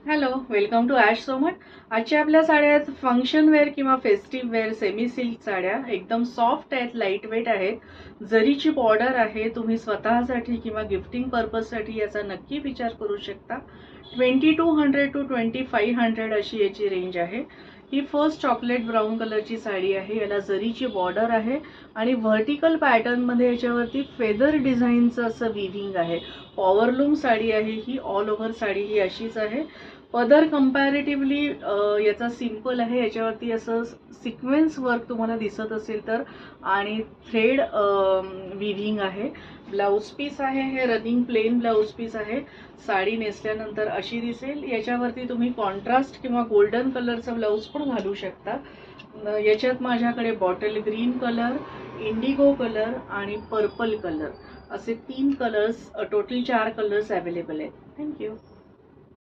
Hello, welcome to ॲश सोमट. आजच्या आपल्या साड्या आहेत फंक्शन वेअर किंवा फेस्टिव्ह वेअर सेमी सिल्क साड्या. एकदम सॉफ्ट आहेत, लाईट वेट आहेत. जरीची बॉर्डर आहे. तुम्ही स्वतःसाठी किंवा गिफ्टिंग पर्पजसाठी याचा नक्की विचार करू शकता. 2200 टू 2500 अशी याची रेंज आहे. ही फर्स्ट चॉकलेट ब्राऊन कलरची साडी आहे. याला जरीची बॉर्डर आहे आणि व्हर्टिकल पॅटर्नमध्ये याच्यावरती फेदर डिझाईनचं असं विविंग आहे. पॉवरलूम साडी आहे ही. ऑल ओव्हर साडी ही अशीच आहे. पदर कंपॅरेटिव्हली याचा सिंपल आहे. याच्यावरती असं सिक्वेन्स वर्क तुम्हाला दिसत असेल तर, आणि थ्रेड विविंग आहे. ब्लाउज पीस आहे हे रनिंग प्लेन ब्लाउज पीस आहे. साडी नेसल्यानंतर अशी दिसेल. याच्यावरती तुम्ही कॉन्ट्रास्ट किंवा गोल्डन कलरचा ब्लाउज पण घालू शकता. याच्यात माझ्याकडे bottle green colour, Indigo colour आणि पर्पल कलर असे 3 कलर्स, टोटल 4 कलर्स अवेलेबल आहेत. थँक्यू.